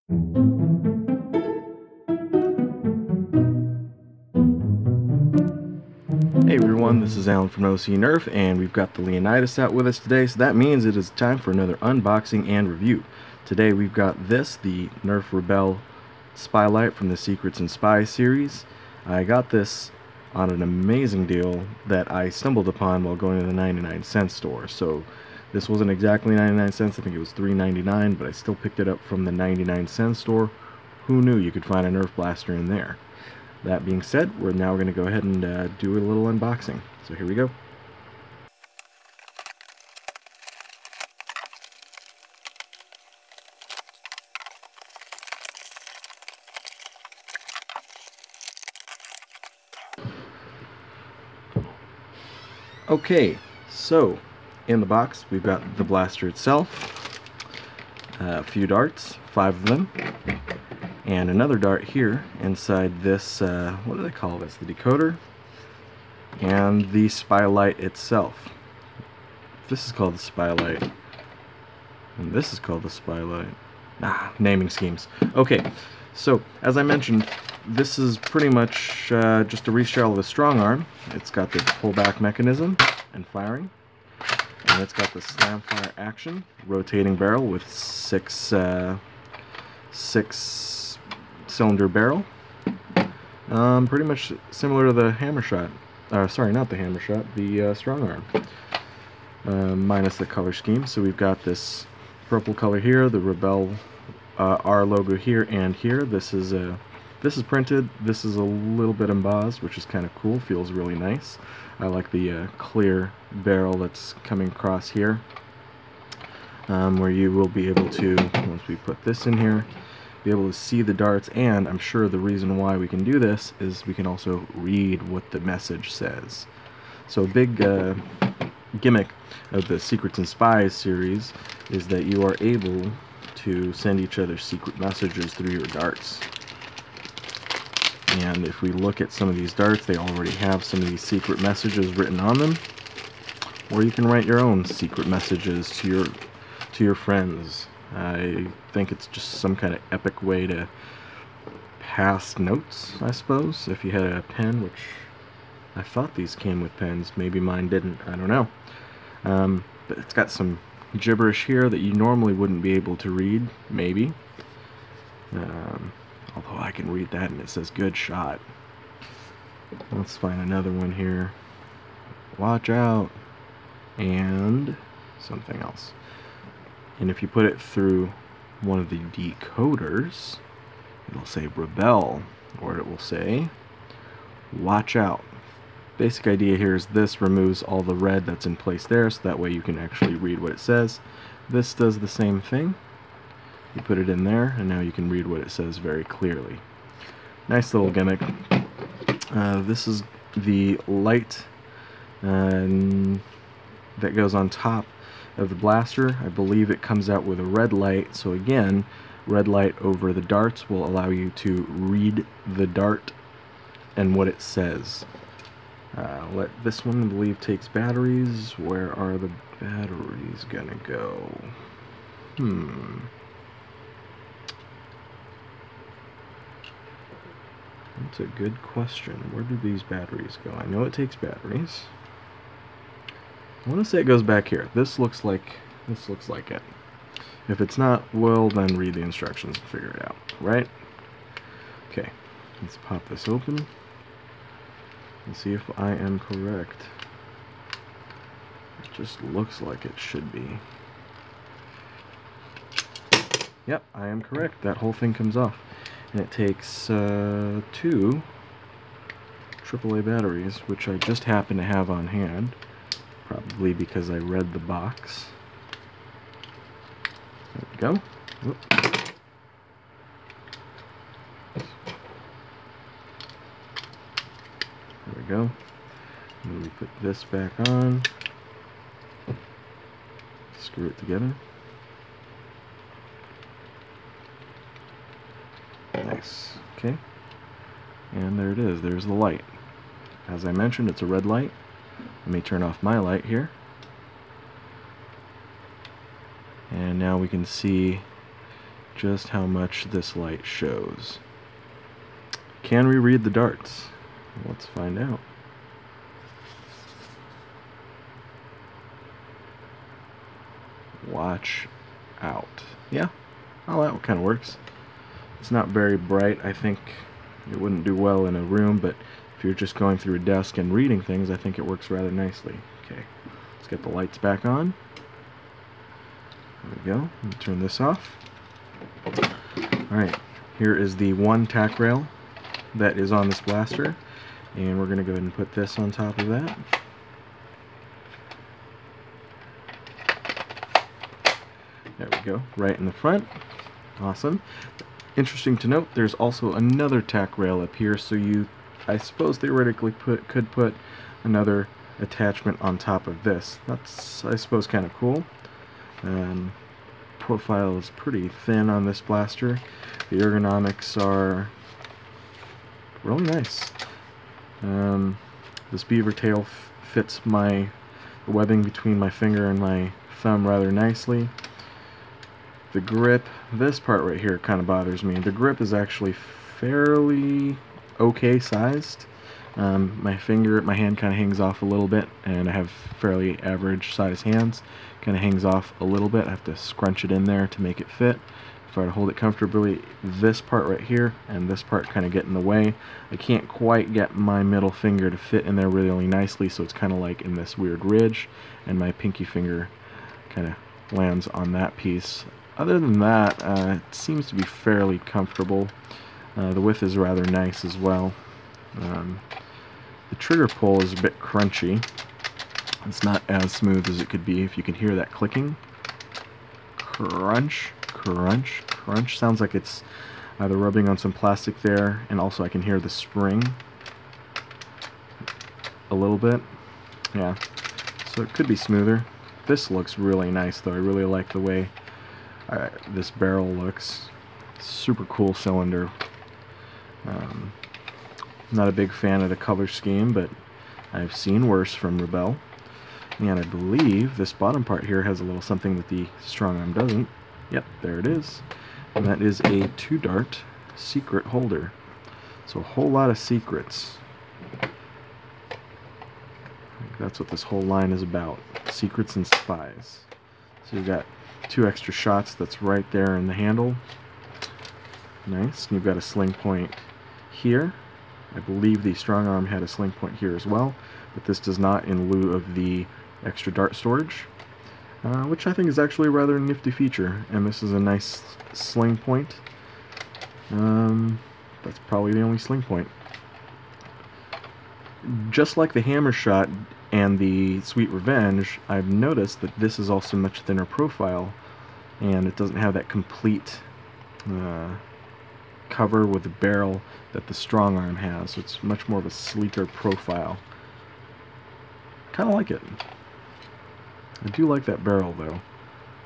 Hey everyone, this is Alan from OC NERF, and we've got the Leonidas out with us today, so that means it is time for another unboxing and review. Today we've got this, the NERF Rebelle Spylight from the Secrets and Spies series. I got this on an amazing deal that I stumbled upon while going to the 99-cent store. So this wasn't exactly 99 cents, I think it was $3.99, but I still picked it up from the 99-cent store. Who knew you could find a Nerf blaster in there? That being said, we're now going to go ahead and do a little unboxing. So here we go. Okay, so in the box we've got the blaster itself, a few darts, 5 of them, and another dart here inside this, what do they call this? The decoder, and the Spylight itself. This is called the Spylight, and this is called the Spylight. Naming schemes. Okay, so as I mentioned, this is pretty much just a reshell of the strong arm. It's got the pullback mechanism and firing, and it's got the slam fire action, rotating barrel with six cylinder barrel. Pretty much similar to the hammer shot. Sorry, not the hammer shot, the strong arm. Minus the color scheme. So we've got this purple color here, the Rebelle R logo here and here. This is printed. This is a little bit embossed, which is kind of cool. Feels really nice. I like the clear barrel that's coming across here, where you will be able to, once we put this in here, be able to see the darts. And I'm sure the reason why we can do this is we can also read what the message says. So a big gimmick of the Secrets and Spies series is that you are able to send each other secret messages through your darts. And if we look at some of these darts, they already have some of these secret messages written on them. Or you can write your own secret messages to your friends. I think it's just some kind of epic way to pass notes, I suppose, if you had a pen, which I thought these came with pens. Maybe mine didn't, I don't know. But it's got some gibberish here that you normally wouldn't be able to read, maybe. Although I can read that and it says good shot. Let's find another one here. Watch out. And something else. And if you put it through one of the decoders, it'll say Rebelle, or it will say watch out. Basic idea here is this removes all the red that's in place there, so that way you can actually read what it says. This does the same thing. You put it in there, and now you can read what it says very clearly. Nice little gimmick. This is the light that goes on top of the blaster. I believe it comes out with a red light, so again, red light over the darts will allow you to read the dart and what it says. This one, I believe, takes batteries. Where are the batteries gonna go? That's a good question. Where do these batteries go? I know it takes batteries. I want to say it goes back here. This looks like it. If it's not, well, then read the instructions and figure it out, right? Okay, let's pop this open and see if I am correct. It just looks like it should be. Yep, I am correct. That whole thing comes off. And it takes 2 AAA batteries, which I just happen to have on hand. Probably because I read the box. There we go. Whoop. There we go. And we put this back on. Screw it together. Nice. Okay. And there it is. There's the light. As I mentioned, it's a red light. Let me turn off my light here. And now we can see just how much this light shows. Can we read the darts? Let's find out. Watch out. Yeah, well, that kind of works. It's not very bright. I think it wouldn't do well in a room, but if you're just going through a desk and reading things, I think it works rather nicely. Okay, let's get the lights back on. There we go. Let me turn this off. Alright, here is the one tack rail that is on this blaster, and we're going to go ahead and put this on top of that. There we go, right in the front. Awesome. Interesting to note, there's also another tack rail up here, so you, I suppose, theoretically could put another attachment on top of this. That's, I suppose, kind of cool. Profile is pretty thin on this blaster. The ergonomics are really nice. This beaver tail fits the webbing between my finger and my thumb rather nicely. The grip, this part right here kind of bothers me. The grip is actually fairly okay sized. My hand kind of hangs off a little bit, and I have fairly average size hands. Kind of hangs off a little bit. I have to scrunch it in there to make it fit. If I were to hold it comfortably, this part right here and this part kind of get in the way. I can't quite get my middle finger to fit in there really nicely, so it's kind of like in this weird ridge, and my pinky finger kind of lands on that piece. Other than that, it seems to be fairly comfortable. The width is rather nice as well. The trigger pull is a bit crunchy. It's not as smooth as it could be. If you can hear that clicking. Crunch, crunch, crunch. Sounds like it's either rubbing on some plastic there, and also I can hear the spring a little bit. Yeah, so it could be smoother. This looks really nice though. I really like the way this barrel looks. Super cool cylinder. Not a big fan of the color scheme, but I've seen worse from Rebelle. And I believe this bottom part here has a little something that the strong arm doesn't. Yep, there it is. And that is a 2-dart secret holder. So a whole lot of secrets. I think that's what this whole line is about. Secrets and spies. So you've got 2 extra shots that's right there in the handle. Nice. And you've got a sling point here. I believe the strong arm had a sling point here as well, but this does not, in lieu of the extra dart storage, which I think is actually a rather nifty feature. And this is a nice sling point. That's probably the only sling point. Just like the hammer shot and the Sweet Revenge, I've noticed that this is also much thinner profile, and it doesn't have that complete cover with the barrel that the strong arm has. So it's much more of a sleeker profile. Kind of like it. I do like that barrel though,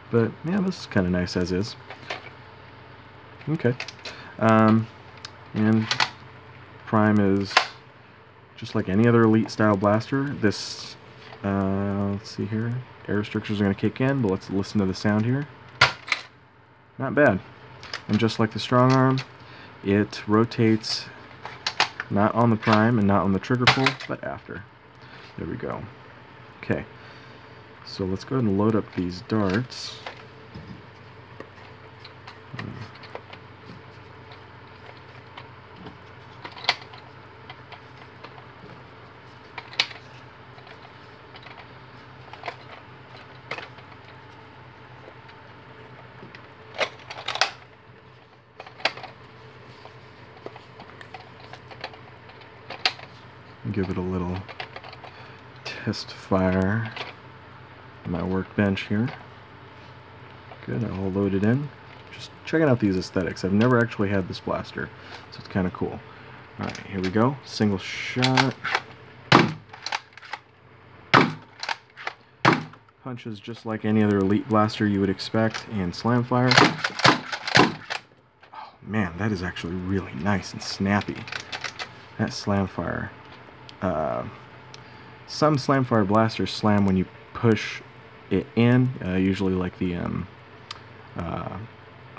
but yeah, this is kind of nice as is. Okay, and Prime is just like any other Elite style blaster. This let's see here, air restrictors are going to kick in, but let's listen to the sound here. Not bad. And just like the strong arm, it rotates not on the prime and not on the trigger pull, but after. There we go. Okay, so let's go ahead and load up these darts. Give it a little test fire on my workbench here. Good, I'll load it in. Just checking out these aesthetics. I've never actually had this blaster, so it's kind of cool. Alright, here we go. Single shot. Punches just like any other Elite blaster you would expect, and slam fire. Oh man, that is actually really nice and snappy. That slam fire. Some slamfire blasters slam when you push it in, usually like the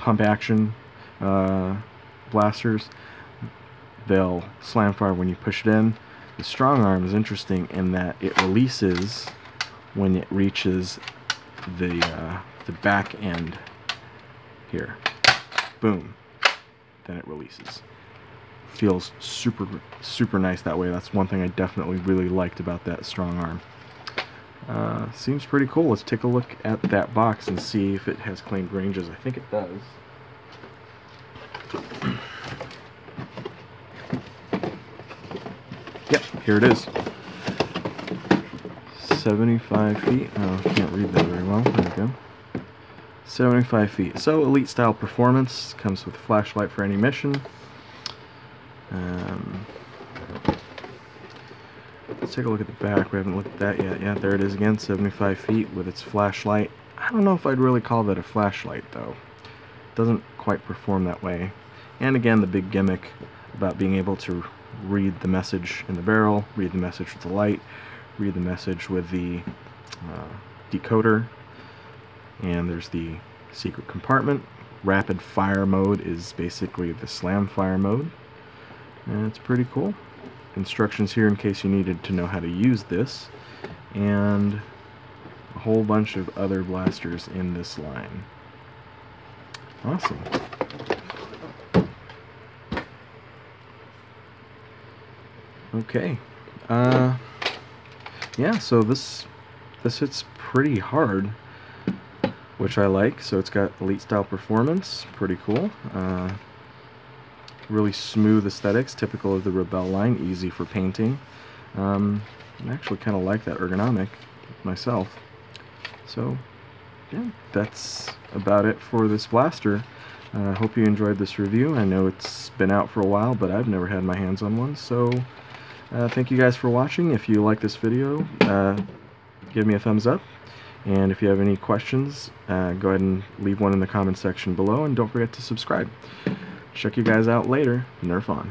pump action blasters, they'll slam fire when you push it in. The strong arm is interesting in that it releases when it reaches the back end here. Boom. Then it releases. Feels super nice that way. That's one thing I definitely really liked about that strong arm. Seems pretty cool. Let's take a look at that box and see if it has claimed ranges. I think it does. Yep, here it is. 75 feet. Oh, I can't read that very well. There we go. 75 feet. So, elite style performance. Comes with a flashlight for any mission. Let's take a look at the back. We haven't looked at that yet. Yeah, there it is again. 75 feet with its flashlight. I don't know if I'd really call that a flashlight, though. It doesn't quite perform that way. And again, the big gimmick about being able to read the message in the barrel, read the message with the light, read the message with the decoder. And there's the secret compartment. Rapid fire mode is basically the slam fire mode. And it's pretty cool. Instructions here in case you needed to know how to use this. And a whole bunch of other blasters in this line. Awesome. Okay. Yeah, so this hits pretty hard, which I like. So it's got elite style performance, pretty cool. Really smooth aesthetics, typical of the Rebelle line, easy for painting. I actually kind of like that ergonomic myself. So yeah, that's about it for this blaster. I hope you enjoyed this review. I know it's been out for a while, but I've never had my hands on one. So thank you guys for watching. If you like this video, give me a thumbs up. And if you have any questions, go ahead and leave one in the comment section below. And don't forget to subscribe. Check you guys out later. Nerf on.